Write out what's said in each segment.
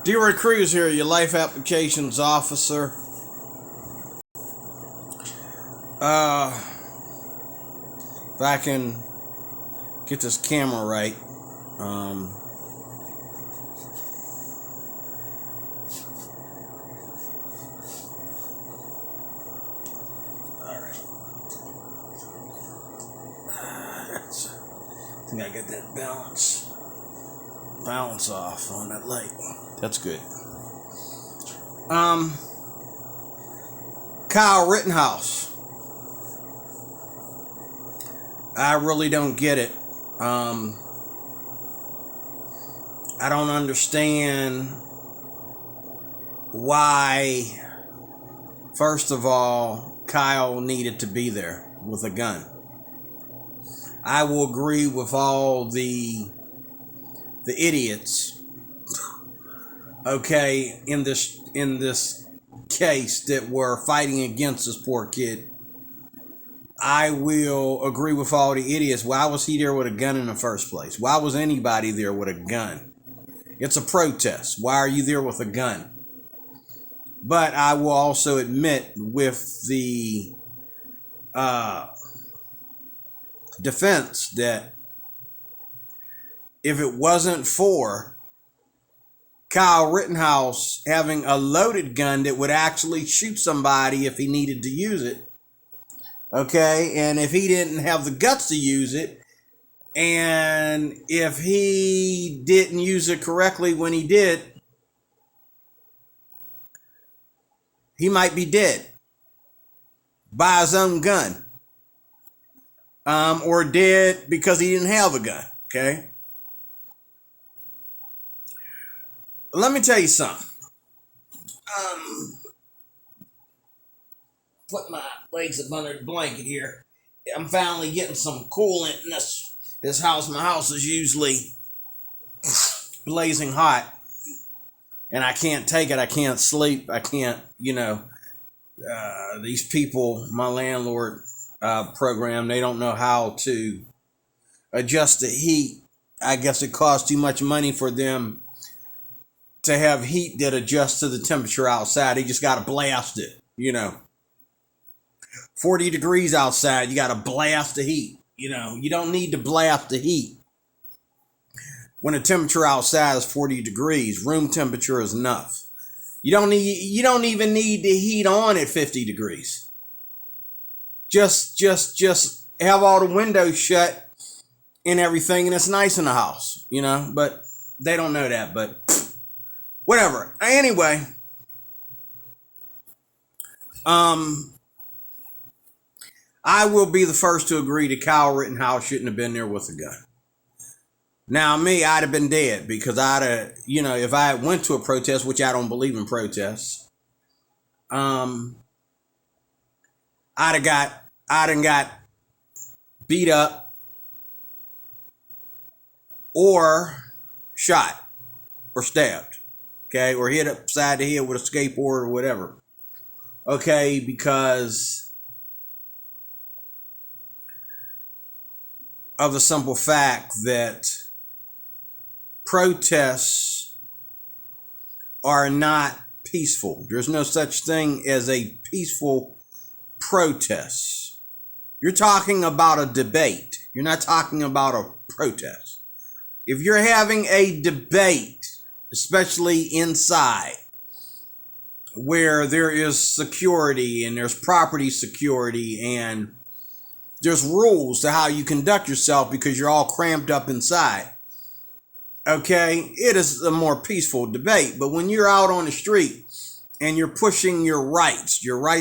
D-Roy Cruz here, your life applications officer. If I can get this camera right. Alright. I think I got that balance off on that light. That's good. Kyle Rittenhouse. I really don't get it. I don't understand why, first of all, Kyle needed to be there with a gun. I will agree with all the idiots, okay, in this case that were fighting against this poor kid. I will agree with all the idiots. Why was he there with a gun in the first place? Why was anybody there with a gun? It's a protest. Why are you there with a gun? But I will also admit, with the defense, that if it wasn't for Kyle Rittenhouse having a loaded gun that would actually shoot somebody if he needed to use it, okay, and if he didn't have the guts to use it, and if he didn't use it correctly when he did, he might be dead by his own gun, or dead because he didn't have a gun, okay? Let me tell you something. Put my legs up under the blanket here. I'm finally getting some coolant in this house. My house is usually blazing hot, and I can't take it. I can't sleep. I can't, these people, my landlord program, they don't know how to adjust the heat. I guess it costs too much money for them to have heat that adjusts to the temperature outside. They just got to blast it, 40 degrees outside, you got to blast the heat. You don't need to blast the heat when the temperature outside is 40 degrees. Room temperature is enough. You don't even need the heat on at 50 degrees. Just have all the windows shut and everything, and it's nice in the house, but they don't know that, but whatever. Anyway, I will be the first to agree that Kyle Rittenhouse shouldn't have been there with a gun. Now, me, I'd have been dead because I'd have, if I went to a protest, which I don't believe in protests, I'd have got beat up or shot or stabbed, okay, or hit upside the head with a skateboard or whatever, okay, because of the simple fact that protests are not peaceful. There's no such thing as a peaceful protest. You're talking about a debate. You're not talking about a protest. If you're having a debate, especially inside, where there is security and there's property security and there's rules to how you conduct yourself because you're all cramped up inside, okay, it is a more peaceful debate. But when you're out on the street and you're pushing your rights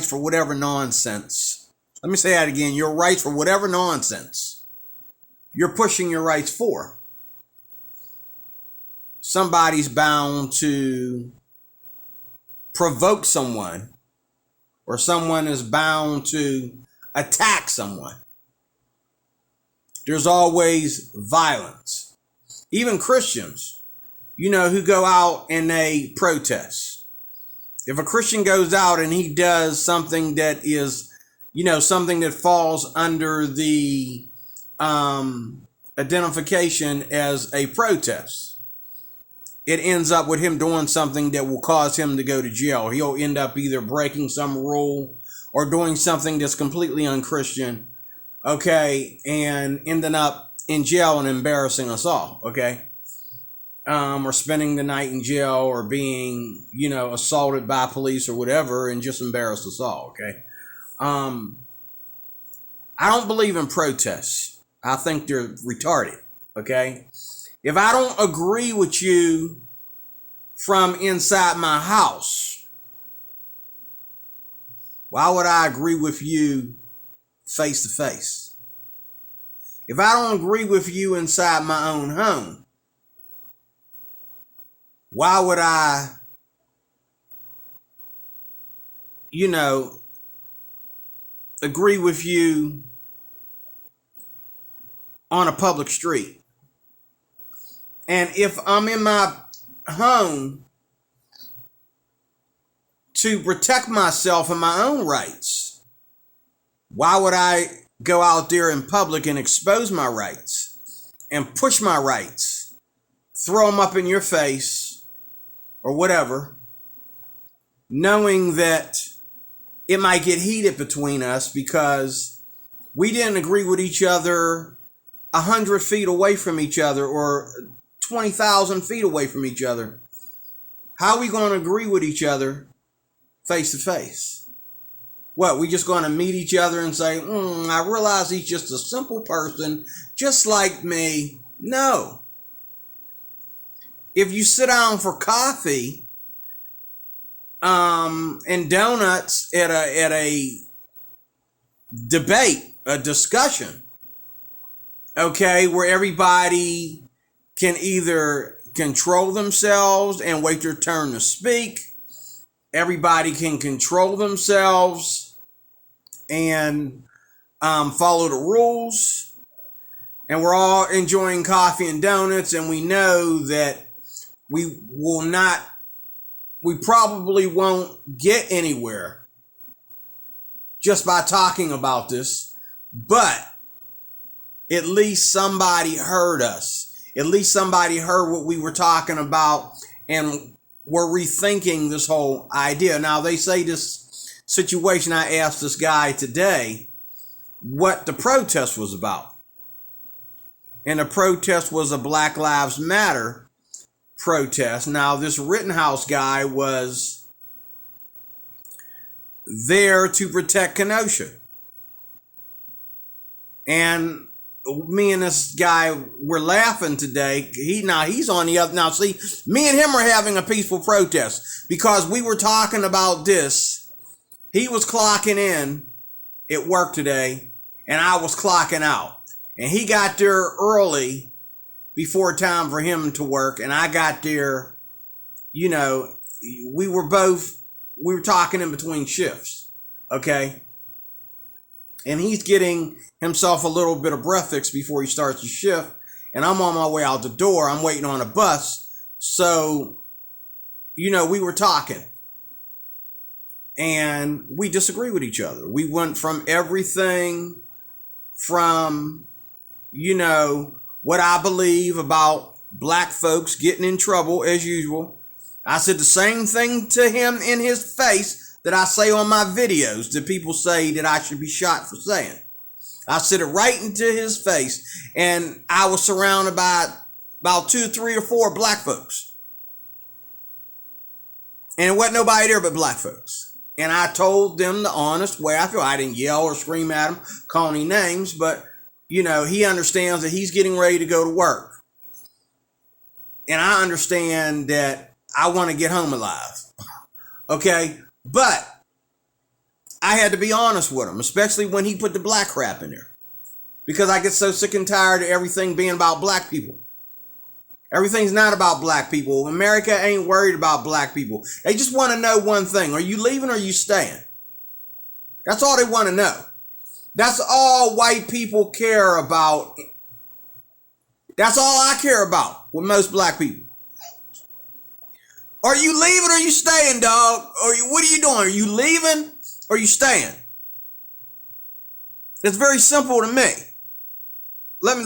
for whatever nonsense, let me say that again, your rights for whatever nonsense you're pushing your rights for, somebody's bound to provoke someone, or someone is bound to attack someone. There's always violence. Even Christians, who go out and they protest. If a Christian goes out and he does something that is, something that falls under the identification as a protest, it ends up with him doing something that will cause him to go to jail. He'll end up either breaking some rule or doing something that's completely unchristian, okay, and ending up in jail and embarrassing us all, okay, or spending the night in jail, or being, assaulted by police or whatever, and just embarrass us all, okay. I don't believe in protests. I think they're retarded, okay. If I don't agree with you from inside my house, why would I agree with you face to face? If I don't agree with you inside my own home, why would I, agree with you on a public street? And if I'm in my home to protect myself and my own rights, why would I go out there in public and expose my rights and push my rights, throw them up in your face or whatever, knowing that it might get heated between us because we didn't agree with each other 100 feet away from each other, or 20,000 feet away from each other? How are we going to agree with each other face to face? What, we just going to meet each other and say, I realize he's just a simple person, just like me? No. If you sit down for coffee and donuts at a debate, a discussion, okay, where everybody can either control themselves and wait their turn to speak, everybody can control themselves and follow the rules, and we're all enjoying coffee and donuts, and we know that we probably won't get anywhere just by talking about this, but at least somebody heard us. At least somebody heard what we were talking about and were rethinking this whole idea. Now, they say this situation, I asked this guy today what the protest was about. And the protest was a Black Lives Matter protest. Now, this Rittenhouse guy was there to protect Kenosha. And me and this guy were laughing today. He's on the other. Now, see, me and him are having a peaceful protest because we were talking about this. He was clocking in at work today, and I was clocking out. And he got there early before time for him to work, and I got there, we were talking in between shifts, okay? And he's getting himself a little bit of breath fix before he starts his shift. And I'm on my way out the door. I'm waiting on a bus. So, we were talking. And we disagree with each other. We went from everything from, what I believe about black folks getting in trouble as usual. I said the same thing to him in his face that I say on my videos that people say that I should be shot for saying. I said it right into his face, and I was surrounded by about 2, 3, or 4 black folks. And it wasn't nobody there but black folks. And I told them the honest way I feel. I didn't yell or scream at him, call any names, but, he understands that he's getting ready to go to work. And I understand that I want to get home alive. Okay? But I had to be honest with him, especially when he put the black crap in there. Because I get so sick and tired of everything being about black people. Everything's not about black people. America ain't worried about black people. They just want to know one thing. Are you leaving or are you staying? That's all they want to know. That's all white people care about. That's all I care about with most black people. Are you leaving or are you staying, dog? Or what are you doing? Are you leaving or are you staying? It's very simple to me. Let me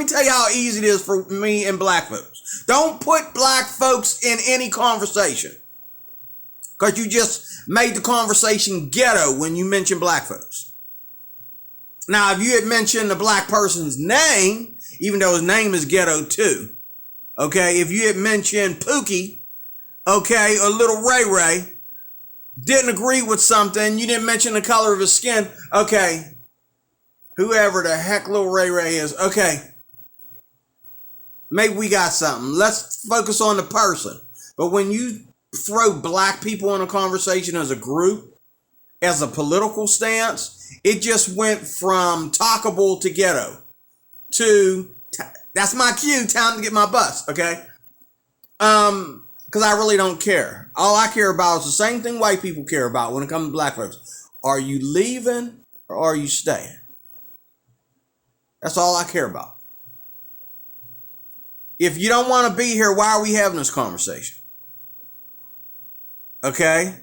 tell you how easy it is for me and black folks. Don't put black folks in any conversation, because you just made the conversation ghetto when you mention black folks. Now, if you had mentioned the black person's name, even though his name is ghetto too, okay, if you had mentioned Pookie, okay, or Little Ray Ray, didn't agree with something, you didn't mention the color of his skin, okay, whoever the heck Little Ray Ray is, okay, maybe we got something. Let's focus on the person. But when you throw black people in a conversation as a group, as a political stance, it just went from talkable to ghetto to, that's my cue, time to get my bus, okay? Because I really don't care. All I care about is the same thing white people care about when it comes to black folks. Are you leaving or are you staying? That's all I care about. If you don't want to be here, why are we having this conversation? Okay?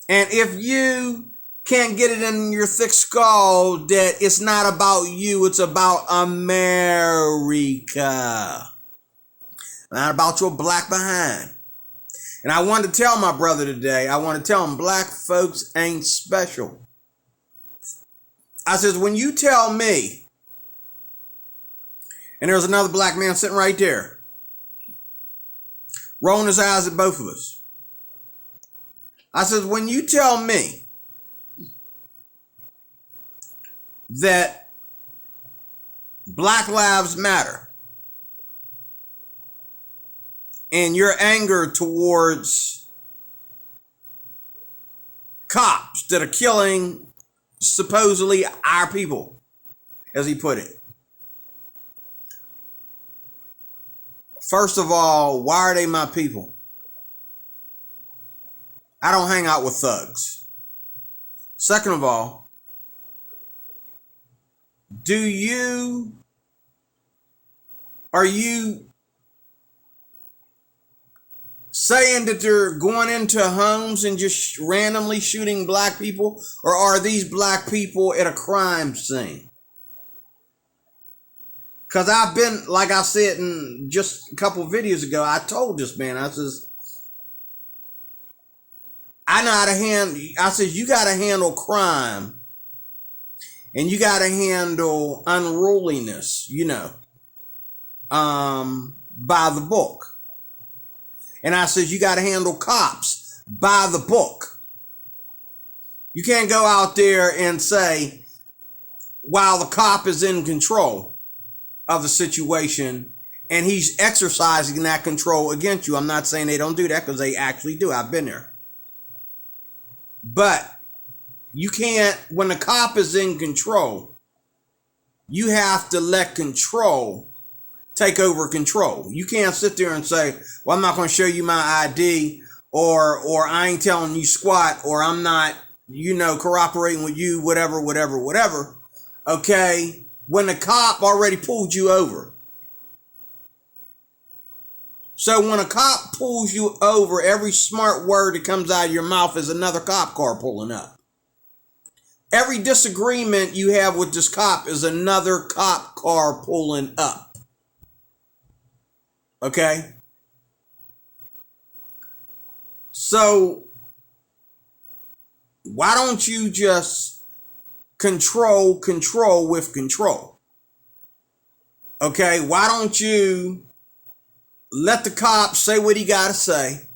And if you can't get it in your thick skull that it's not about you, it's about America. Not about your black behind. And I wanted to tell my brother today, I want to tell him black folks ain't special. I says, when you tell me, and there's another black man sitting right there, rolling his eyes at both of us. I says, when you tell me that Black Lives Matter and your anger towards cops that are killing supposedly our people, as he put it. First of all, why are they my people? I don't hang out with thugs. Second of all, are you saying that they're going into homes and just randomly shooting black people? Or are these black people at a crime scene? Because I've been, like I said in just a couple of videos ago, I told this man, I says, I know how to you got to handle crime and you got to handle unruliness, by the book. And I says, you got to handle cops by the book. You can't go out there and say, while the cop is in control of the situation and he's exercising that control against you. I'm not saying they don't do that, because they actually do. I've been there. But you can't, when the cop is in control, you have to let control take over control. You can't sit there and say, well, I'm not going to show you my ID, or I ain't telling you squat, or I'm not, cooperating with you, whatever. Okay? When the cop already pulled you over. So when a cop pulls you over, every smart word that comes out of your mouth is another cop car pulling up. Every disagreement you have with this cop is another cop car pulling up. Okay? So why don't you just control with control? Okay? Why don't you let the cop say what he got to say?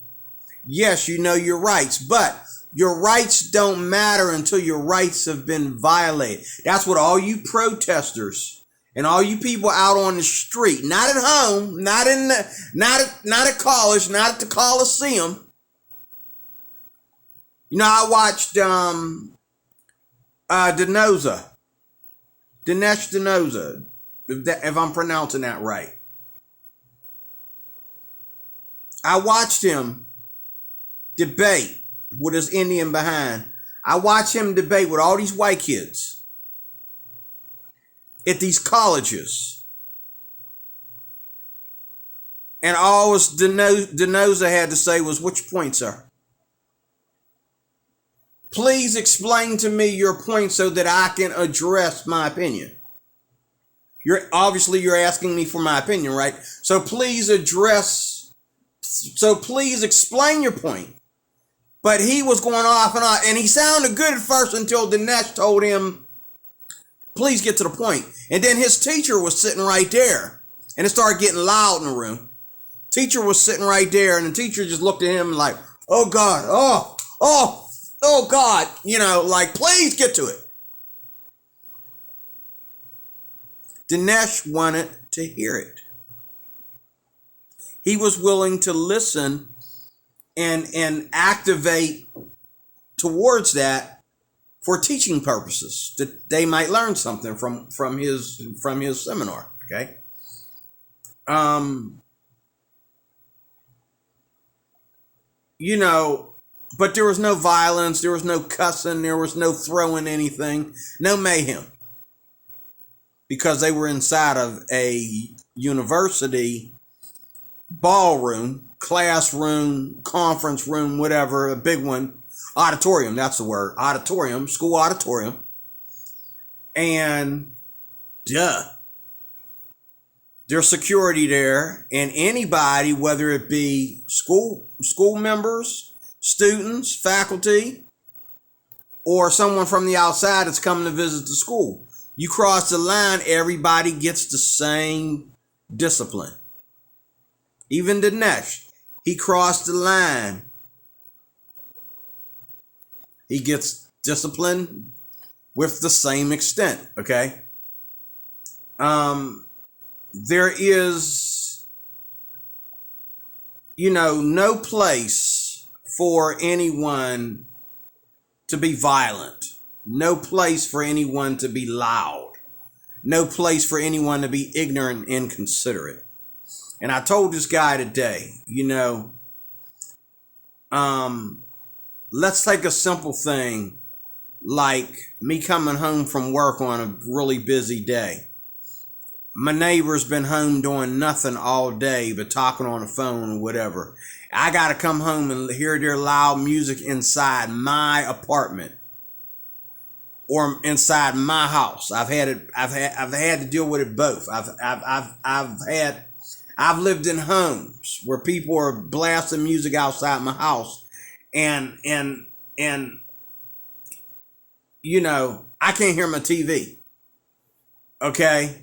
Yes, you know your rights, but your rights don't matter until your rights have been violated. That's what all you protesters and all you people out on the street, not at home, not at college, not at the Coliseum. I watched Dinesh D'Souza, if I'm pronouncing that right. I watched him debate with his Indian behind. I watched him debate with all these white kids at these colleges. And all D'Souza had to say was, what's your point, sir? Please explain to me your point so that I can address my opinion. You're asking me for my opinion, right? So please explain your point. But he was going off and on, and he sounded good at first until Dinesh told him, please get to the point. And then his teacher was sitting right there, and it started getting loud in the room. Teacher was sitting right there, and the teacher just looked at him like, oh God, oh God, like, please get to it. Dinesh wanted to hear it. He was willing to listen and activate towards that for teaching purposes, that they might learn something from his seminar. Okay. But there was no violence, there was no cussing, there was no throwing anything, no mayhem, because they were inside of a university ballroom, classroom, conference room, whatever, a big one, auditorium, that's the word, auditorium, school auditorium. And there's security there, and anybody, whether it be school members, students, faculty, or someone from the outside that's coming to visit the school, you cross the line, everybody gets the same discipline. Even Dinesh, he crossed the line. He gets disciplined with the same extent, okay? There is, no place for anyone to be violent. No place for anyone to be loud. No place for anyone to be ignorant and inconsiderate. And I told this guy today, let's take a simple thing like me coming home from work on a really busy day. My neighbor's been home doing nothing all day but talking on the phone or whatever. I got to come home and hear their loud music inside my apartment or inside my house. I've had to deal with it both. I've lived in homes where people are blasting music outside my house, and I can't hear my TV. Okay?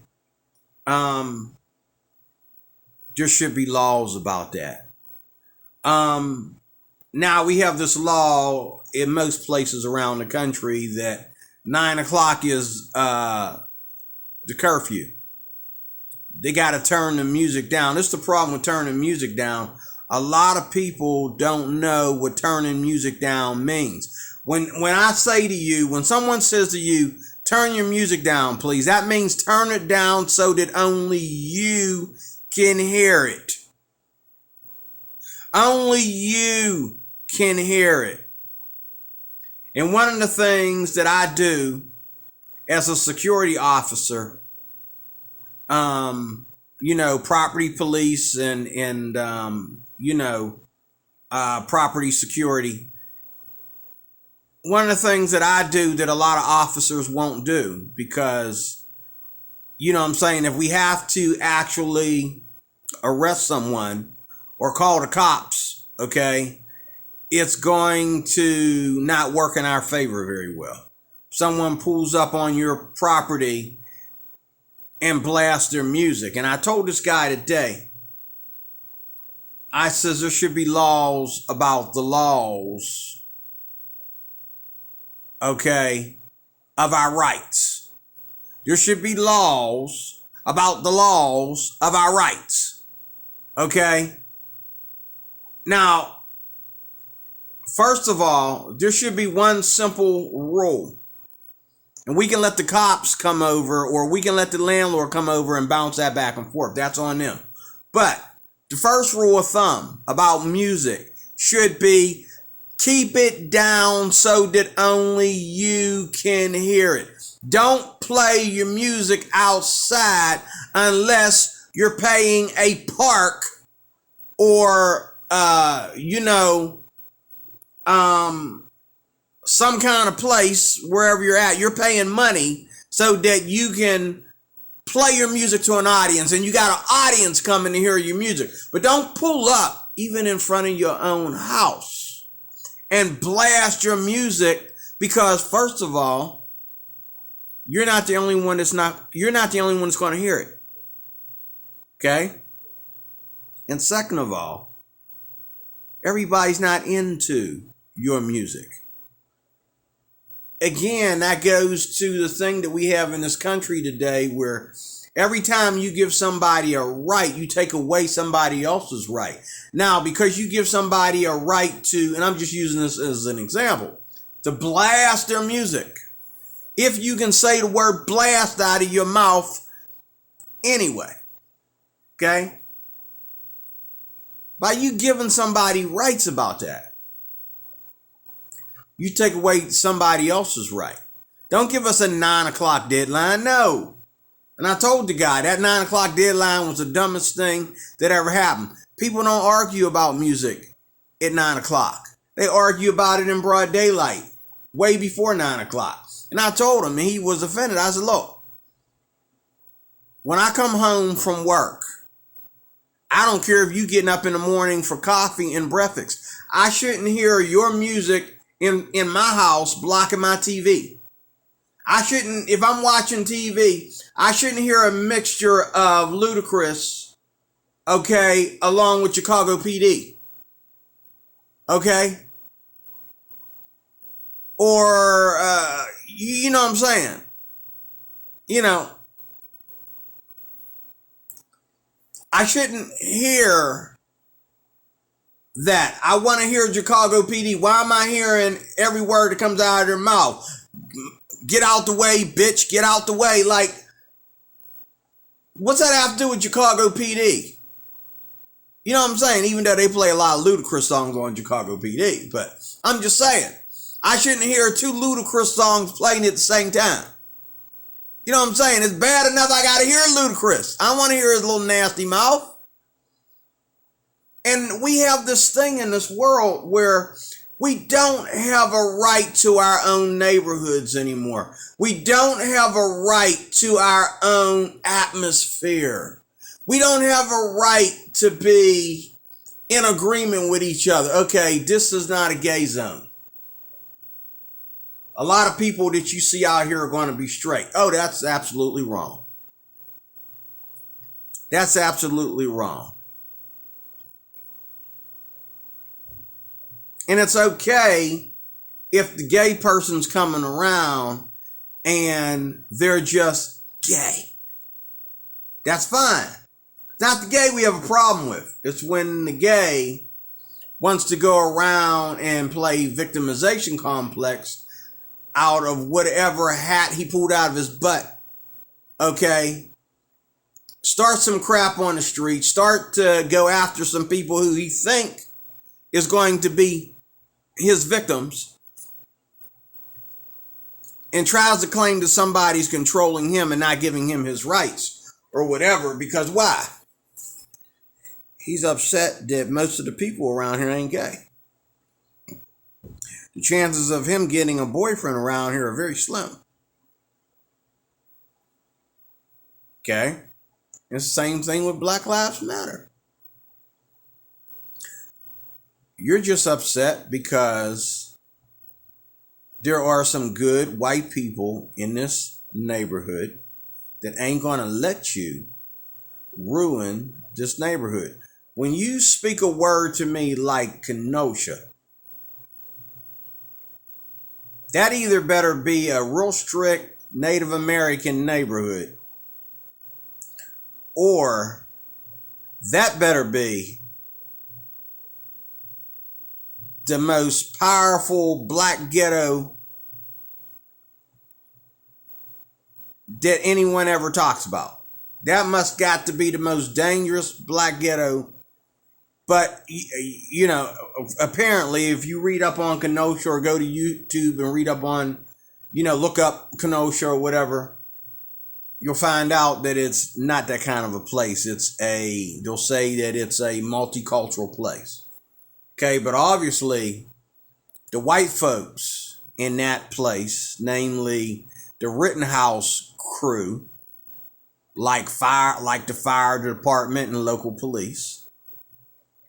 There should be laws about that. Now we have this law in most places around the country that 9 o'clock is the curfew. They got to turn the music down. This is the problem with turning music down. A lot of people don't know what turning music down means. When I say to you, when someone says to you, turn your music down, please, that means turn it down so that only you can hear it. Only you can hear it. And one of the things that I do as a security officer, property police and property security. One of the things that I do that a lot of officers won't do, because, if we have to actually arrest someone or call the cops, okay, it's going to not work in our favor very well. Someone pulls up on your property and blast their music. And I told this guy today, I says there should be laws about the laws, okay, of our rights. There should be laws about the laws of our rights, okay? Now, first of all, there should be one simple rule. And we can let the cops come over, or we can let the landlord come over and bounce that back and forth. That's on them. But the first rule of thumb about music should be keep it down so that only you can hear it. Don't play your music outside unless you're paying a park or, some kind of place wherever you're at. You're paying money so that you can play your music to an audience, and you got an audience coming to hear your music. But don't pull up even in front of your own house and blast your music, because first of all, you're not the only one that's going to hear it. Okay? And second of all, everybody's not into your music. Again, that goes to the thing that we have in this country today, where every time you give somebody a right, you take away somebody else's right. Now, because you give somebody a right to, and I'm just using this as an example, to blast their music. If you can say the word blast out of your mouth anyway, okay? By you giving somebody rights about that, you take away somebody else's right. Don't give us a 9 o'clock deadline, no. And I told the guy that 9 o'clock deadline was the dumbest thing that ever happened. People don't argue about music at 9 o'clock. They argue about it in broad daylight, way before 9 o'clock. And I told him, and he was offended. I said, look, when I come home from work, I don't care if you getting up in the morning for coffee and breakfast. I shouldn't hear your music in my house blocking my TV. I shouldn't, if I'm watching TV, I shouldn't hear a mixture of Ludacris, okay, along with Chicago PD. Okay? Or, you know what I'm saying? You know, I shouldn't hear that. I want to hear Chicago PD. Why am I hearing every word that comes out of their mouth? Get out the way, bitch. Get out the way. Like, what's that have to do with Chicago PD? You know what I'm saying? Even though they play a lot of Ludacris songs on Chicago PD. But I'm just saying, I shouldn't hear 2 Ludacris songs playing at the same time. You know what I'm saying? It's bad enough I got to hear Ludacris. I want to hear his little nasty mouth. And we have this thing in this world where we don't have a right to our own neighborhoods anymore. We don't have a right to our own atmosphere. We don't have a right to be in agreement with each other. Okay, this is not a gay zone. A lot of people that you see out here are going to be straight. Oh, that's absolutely wrong. That's absolutely wrong. And it's okay if the gay person's coming around and they're just gay. That's fine. It's not the gay we have a problem with. It's when the gay wants to go around and play victimization complex out of whatever hat he pulled out of his butt. Okay? Start some crap on the street. Start to go after some people who he think is going to be his victims, and tries to claim that somebody's controlling him and not giving him his rights or whatever, because why? He's upset that most of the people around here ain't gay. The chances of him getting a boyfriend around here are very slim. Okay? It's the same thing with Black Lives Matter. You're just upset because there are some good white people in this neighborhood that ain't going to let you ruin this neighborhood. When you speak a word to me like Kenosha, that either better be a real strict Native American neighborhood, or that better be the most powerful black ghetto that anyone ever talks about. That must got to be the most dangerous black ghetto. But, you know, apparently if you read up on Kenosha or go to YouTube and read up on, you know, look up Kenosha or whatever, you'll find out that it's not that kind of a place. They'll say that it's a multicultural place. Okay, but obviously the white folks in that place, namely the Rittenhouse crew, like the fire department and local police.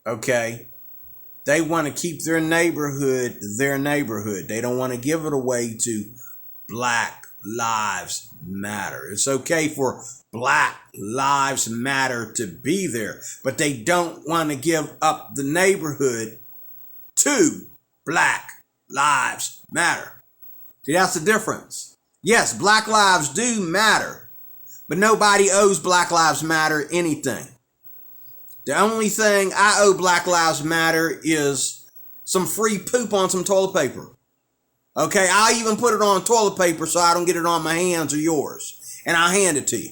Okay. They want to keep their neighborhood. They don't want to give it away to Black Lives Matter. It's okay for Black Lives Matter to be there, but they don't want to give up the neighborhood to Black Lives Matter. See, that's the difference. Yes, Black lives do matter, but nobody owes Black Lives Matter anything. The only thing I owe Black Lives Matter is some free poop on some toilet paper. Okay, I'll even put it on toilet paper so I don't get it on my hands or yours. And I'll hand it to you.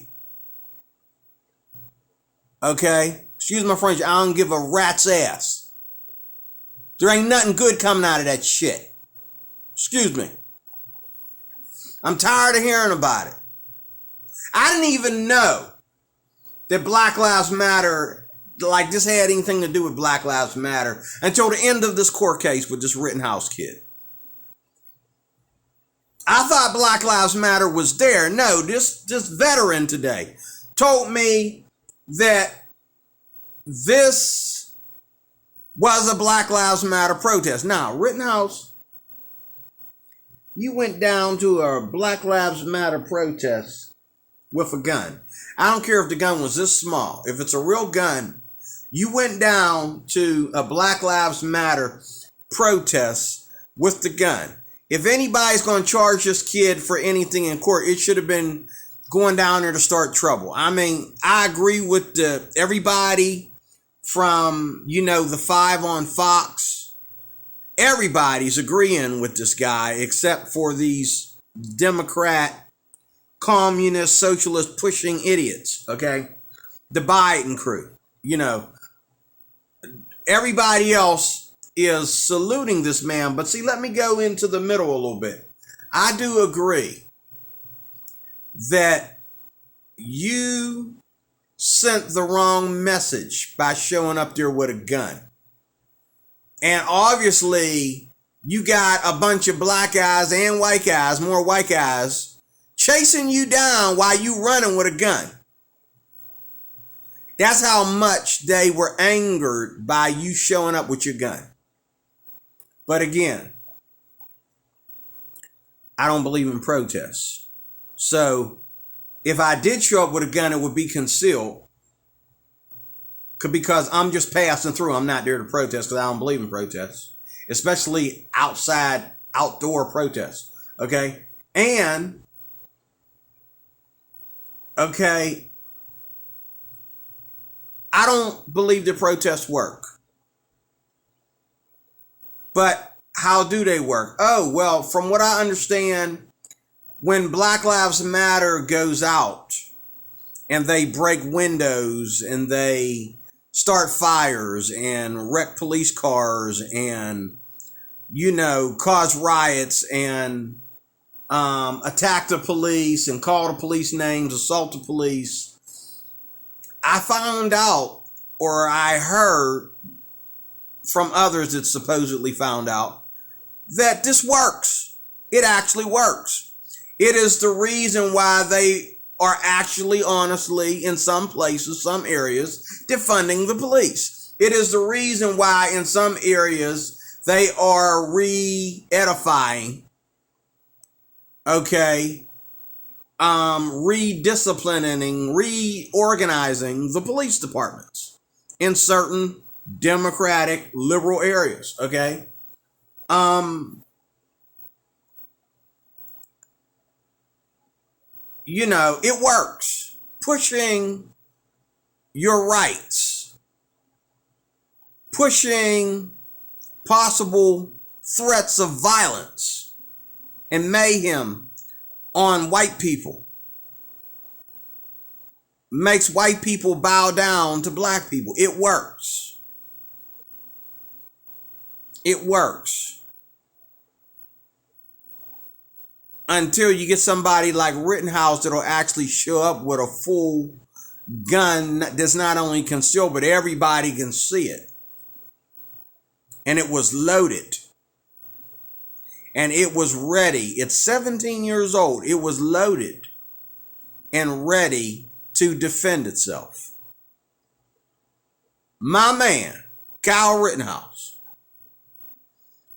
Okay? Excuse my French, I don't give a rat's ass. There ain't nothing good coming out of that shit. Excuse me. I'm tired of hearing about it. I didn't even know that Black Lives Matter, like this had anything to do with Black Lives Matter until the end of this court case with this Rittenhouse kid. I thought Black Lives Matter was there. No, this veteran today told me that this was a Black Lives Matter protest. Now, Rittenhouse, you went down to a Black Lives Matter protest with a gun. I don't care if the gun was this small. If it's a real gun, you went down to a Black Lives Matter protest with the gun. If anybody's going to charge this kid for anything in court, it should have been going down there to start trouble. I mean, I agree with everybody from, the 5 on Fox. Everybody's agreeing with this guy except for these Democrat, communist, socialist pushing idiots, okay? The Biden crew, Everybody else is saluting this man, but see, let me go into the middle a little bit. I do agree that you sent the wrong message by showing up there with a gun. And obviously, you got a bunch of black guys and white guys, more white guys, chasing you down while you running with a gun. That's how much they were angered by you showing up with your gun. But again, I don't believe in protests. So if I did show up with a gun, it would be concealed because I'm just passing through. I'm not there to protest because I don't believe in protests, especially outdoor protests. Okay. And, okay, I don't believe that protests work. But how do they work? Oh, well, from what I understand, when Black Lives Matter goes out and they break windows and they start fires and wreck police cars and, cause riots and attack the police and call the police names, assault the police, I found out, or I heard from others that supposedly found out, that this works. It actually works. It is the reason why they are actually, honestly, in some places, some areas, defunding the police. It is the reason why in some areas they are re-edifying, redisciplining, reorganizing the police departments in certain Democratic liberal areas, okay? It works. Pushing your rights, pushing possible threats of violence and mayhem on white people makes white people bow down to black people. It works. It works. Until you get somebody like Rittenhouse that'll actually show up with a full gun that's not only concealed, but everybody can see it. And it was loaded. And it was ready. It's 17 years old. It was loaded and ready to defend itself. My man, Kyle Rittenhouse,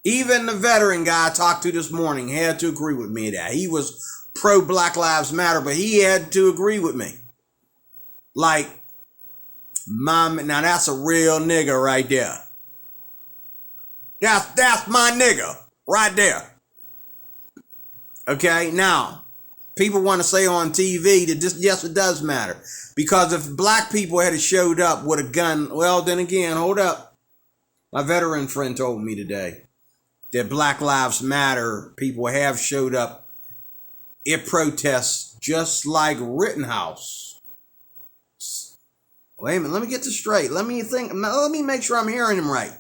even the veteran guy I talked to this morning had to agree with me that he was pro Black Lives Matter, but he had to agree with me. Like, now that's a real nigga right there. That's my nigga right there. Okay, now, people want to say on TV that this, yes, it does matter. Because if black people had showed up with a gun, well, then again, hold up. My veteran friend told me today that Black Lives Matter people have showed up at protests just like Rittenhouse. Wait a minute, let me get this straight. Let me make sure I'm hearing him right.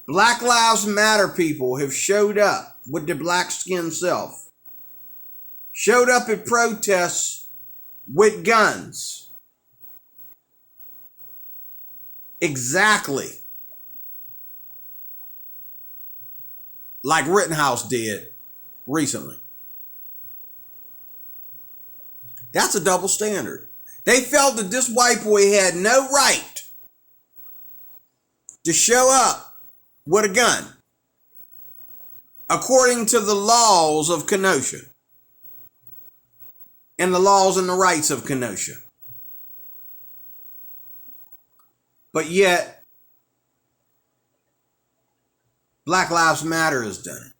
Black Lives Matter people have showed up with their black skin self. Showed up at protests with guns. Exactly like Rittenhouse did recently. That's a double standard. They felt that this white boy had no right to show up with a gun according to the laws of Kenosha and the laws and the rights of Kenosha. But yet, Black Lives Matter has done it.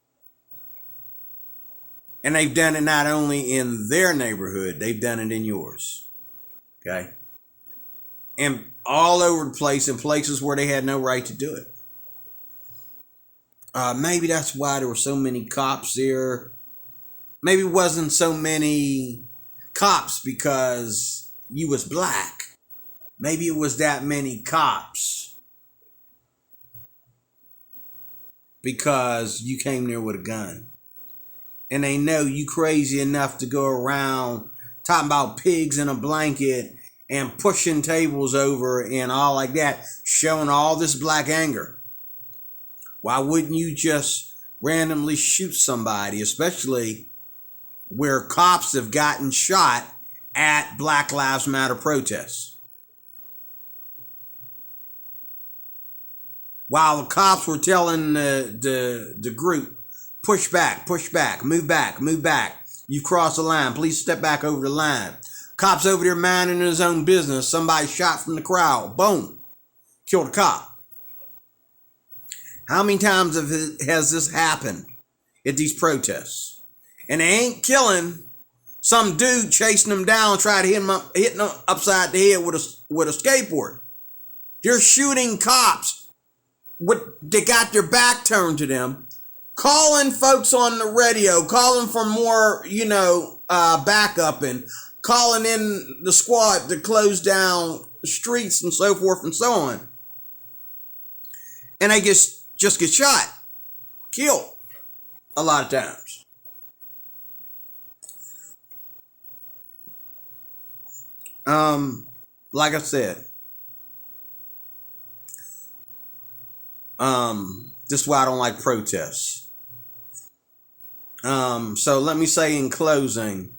And they've done it not only in their neighborhood, they've done it in yours. Okay? And all over the place, in places where they had no right to do it. Maybe that's why there were so many cops there. Maybe it wasn't so many cops because you was black. Maybe it was that many cops because you came there with a gun. And they know you crazy enough to go around talking about pigs in a blanket and pushing tables over and all like that, showing all this black anger. Why wouldn't you just randomly shoot somebody, especially where cops have gotten shot at Black Lives Matter protests? While the cops were telling the group, push back, move back. You've crossed the line. Please step back over the line. Cops over there minding his own business. Somebody shot from the crowd. Boom. Killed a cop. How many times has this happened at these protests? And they ain't killing some dude chasing them down, trying to hitting them upside the head with a skateboard. They're shooting cops. They got their back turned to them, calling folks on the radio, calling for more, backup and calling in the squad to close down streets and so forth and so on. And they just get shot, killed a lot of times. Like I said, this is why I don't like protests. So let me say in closing,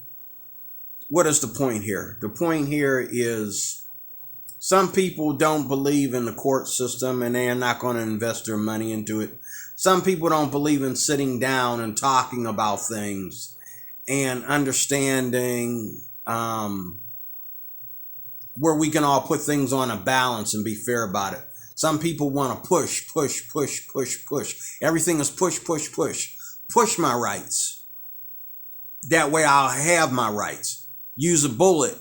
what is the point here? The point here is some people don't believe in the court system and they are not going to invest their money into it. Some people don't believe in sitting down and talking about things and understanding where we can all put things on a balance and be fair about it. Some people want to push. Everything is push. Push my rights. That way I'll have my rights. Use a bullet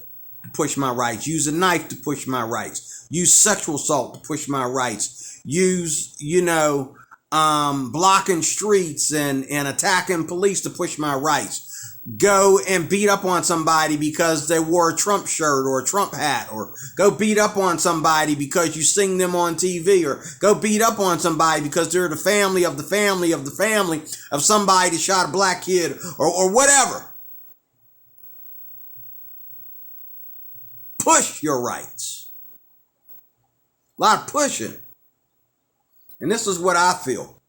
to push my rights. Use a knife to push my rights. Use sexual assault to push my rights. Use, blocking streets and attacking police to push my rights. Go and beat up on somebody because they wore a Trump shirt or a Trump hat, or go beat up on somebody because you sing them on TV, or go beat up on somebody because they're the family of the family of the family of somebody that shot a black kid or whatever. Push your rights. A lot of pushing. And this is what I feel.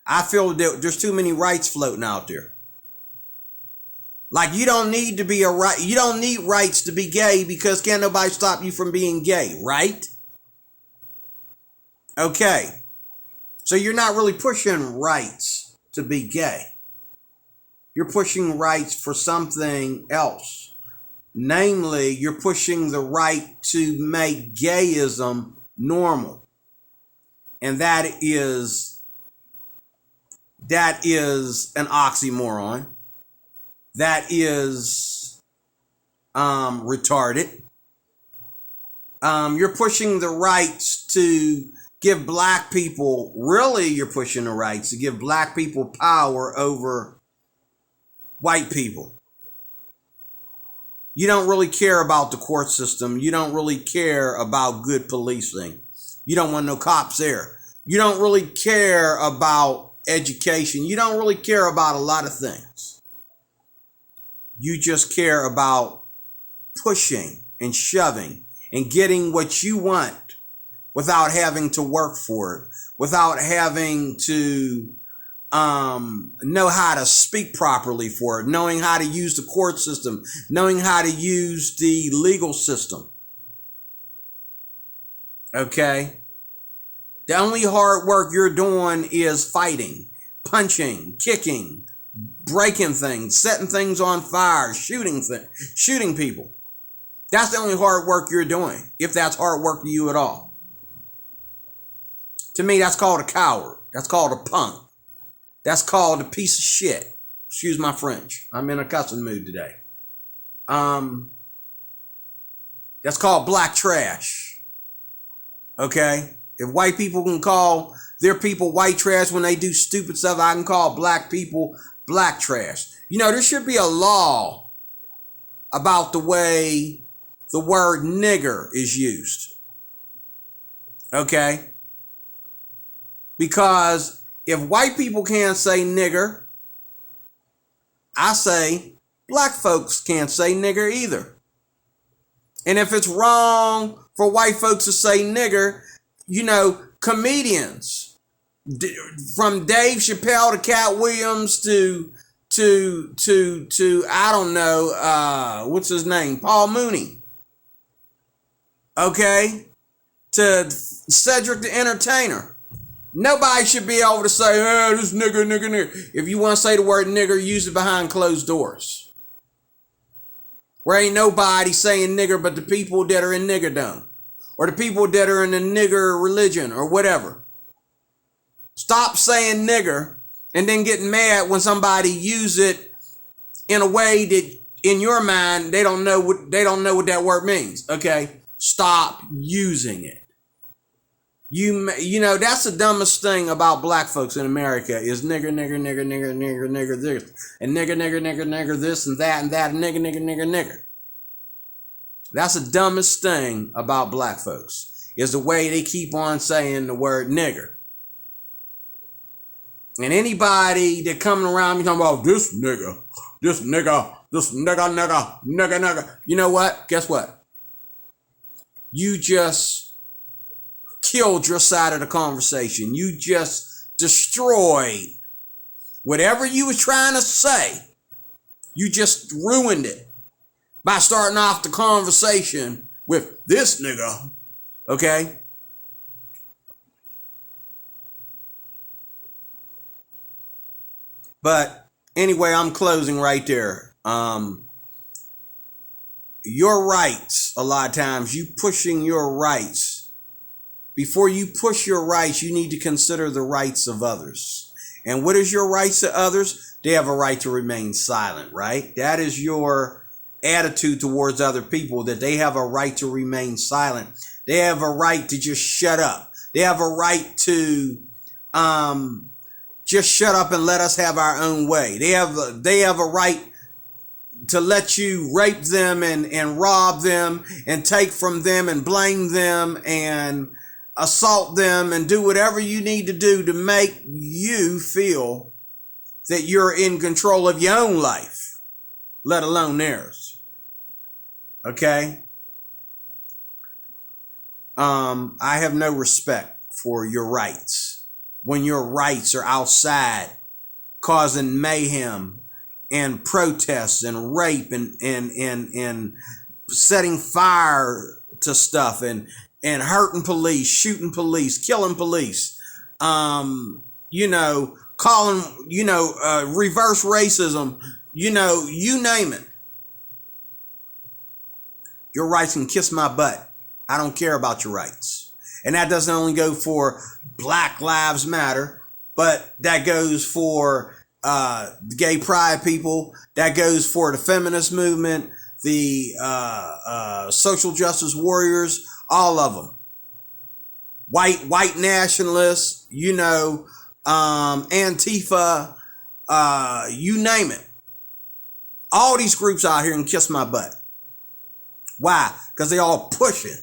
I feel that there's too many rights floating out there. Like you don't need to be you don't need rights to be gay because can't nobody stop you from being gay, right? Okay. So you're not really pushing rights to be gay. You're pushing rights for something else. Namely, you're pushing the right to make gayism normal. And that is an oxymoron. That is retarded. You're pushing the rights to give black people, really you're pushing the rights to give black people power over white people. You don't really care about the court system. You don't really care about good policing. You don't want no cops there. You don't really care about education. You don't really care about a lot of things. You just care about pushing and shoving and getting what you want without having to work for it, without having to know how to speak properly for it, knowing how to use the court system, knowing how to use the legal system. Okay? The only hard work you're doing is fighting, punching, kicking, breaking things, setting things on fire, shooting people. That's the only hard work you're doing, if that's hard work to you at all. To me, that's called a coward. That's called a punk. That's called a piece of shit. Excuse my French. I'm in a cussing mood today. That's called black trash. Okay? If white people can call their people white trash when they do stupid stuff, I can call black people black trash. You know, there should be a law about the way the word nigger is used. Okay? Because if white people can't say nigger, I say black folks can't say nigger either. And if it's wrong for white folks to say nigger, you know, comedians, from Dave Chappelle to Cat Williams to I don't know, what's his name? Paul Mooney. Okay? To Cedric the Entertainer. Nobody should be able to say, oh, this nigger. If you want to say the word nigger, use it behind closed doors. Where ain't nobody saying nigger but the people that are in niggerdom. Or the people that are in the nigger religion or whatever. Stop saying nigger and then getting mad when somebody use it in a way that in your mind they don't know what that word means. Okay? Stop using it. You know, that's the dumbest thing about black folks in America is nigger this. And nigger this and that, and nigger. That's the dumbest thing about black folks is the way they keep on saying the word nigger. And anybody that coming around me talking about this nigger. You know what? Guess what? You just killed your side of the conversation. You just destroyed whatever you were trying to say. You just ruined it by starting off the conversation with this nigga. Okay? But anyway, I'm closing right there. Your rights, a lot of times, you pushing your rights. Before you push your rights, you need to consider the rights of others. And what is your rights to others? They have a right to remain silent, right? That is your attitude towards other people, that they have a right to remain silent. They have a right to just shut up. They have a right to just shut up and let us have our own way. They have a right to let you rape them and rob them and take from them and blame them and assault them and do whatever you need to do to make you feel that you're in control of your own life, let alone theirs. Okay? I have no respect for your rights when your rights are outside causing mayhem and protests and rape and setting fire to stuff and hurting police, shooting police, killing police, calling, reverse racism, you name it. Your rights can kiss my butt. I don't care about your rights. And that doesn't only go for Black Lives Matter, but that goes for the gay pride people. That goes for the feminist movement, the social justice warriors, all of them. White nationalists, Antifa, you name it. All these groups out here can kiss my butt. Why? Because they all pushing.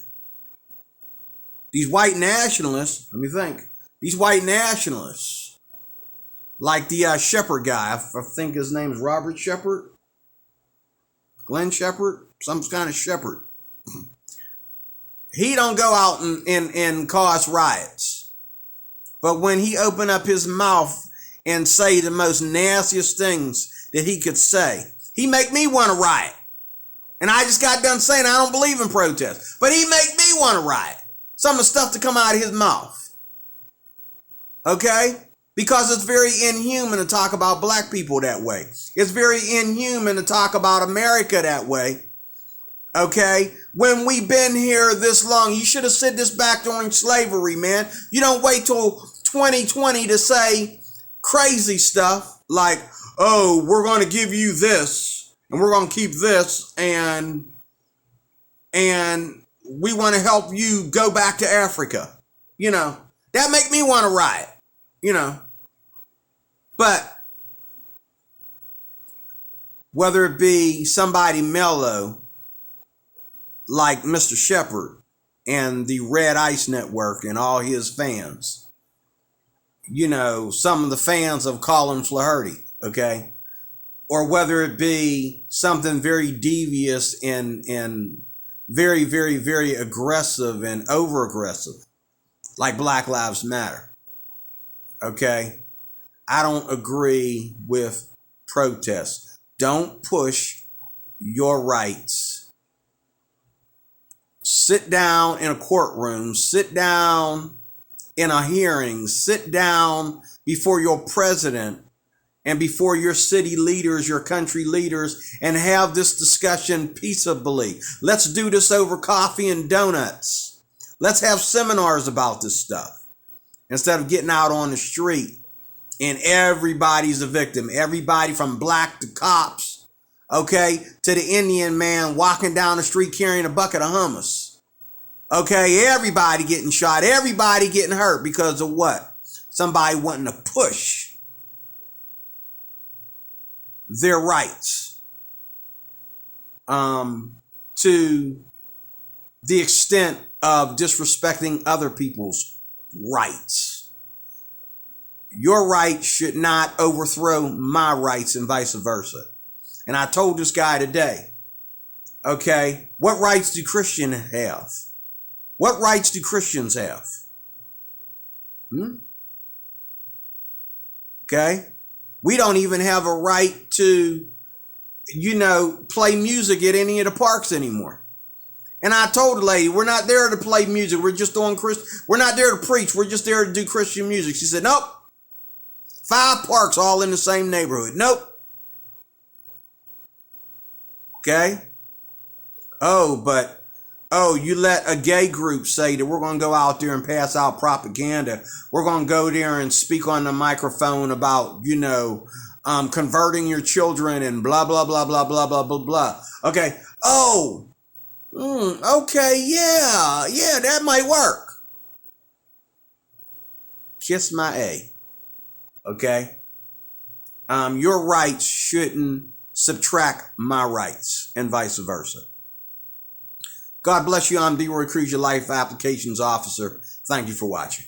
These white nationalists, let me think. These white nationalists, like the Shepherd guy, I think his name is Robert Shepherd, Glenn Shepherd, some kind of Shepherd. He don't go out and cause riots. But when he open up his mouth and say the most nastiest things that he could say, he make me want to riot. And I just got done saying I don't believe in protest. But he make me want to riot. Some of the stuff to come out of his mouth. Okay? Because it's very inhuman to talk about black people that way. It's very inhuman to talk about America that way. Okay? When we've been here this long, you should have said this back during slavery, man. You don't wait till 2020 to say crazy stuff like, oh, we're going to give you this and we're going to keep this and we want to help you go back to Africa. That make me want to riot, But whether it be somebody mellow like Mr. Shepherd and the Red Ice Network and all his fans, some of the fans of Colin Flaherty, okay? Or whether it be something very devious and very, very, very aggressive and over-aggressive, like Black Lives Matter, okay? I don't agree with protests. Don't push your rights. Sit down in a courtroom, sit down in a hearing, sit down before your president and before your city leaders, your country leaders, and have this discussion peaceably. Let's do this over coffee and donuts. Let's have seminars about this stuff instead of getting out on the street and everybody's a victim. Everybody from black to cops, okay, to the Indian man walking down the street carrying a bucket of hummus. Okay, everybody getting shot, everybody getting hurt because of what? Somebody wanting to push their rights to the extent of disrespecting other people's rights. Your rights should not overthrow my rights and vice versa. And I told this guy today, okay, what rights do Christians have? What rights do Christians have? Okay? We don't even have a right to, play music at any of the parks anymore. And I told the lady, we're not there to play music. We're just doing we're not there to preach. We're just there to do Christian music. She said, nope. 5 parks all in the same neighborhood. Nope. Okay? You let a gay group say that we're going to go out there and pass out propaganda. We're going to go there and speak on the microphone about, converting your children and blah, blah, blah, blah, blah, blah, blah, blah. Okay. Okay. Yeah, that might work. Kiss my A. Okay. Your rights shouldn't subtract my rights and vice versa. God bless you. I'm D. Roy Cruz, your Life Applications Officer. Thank you for watching.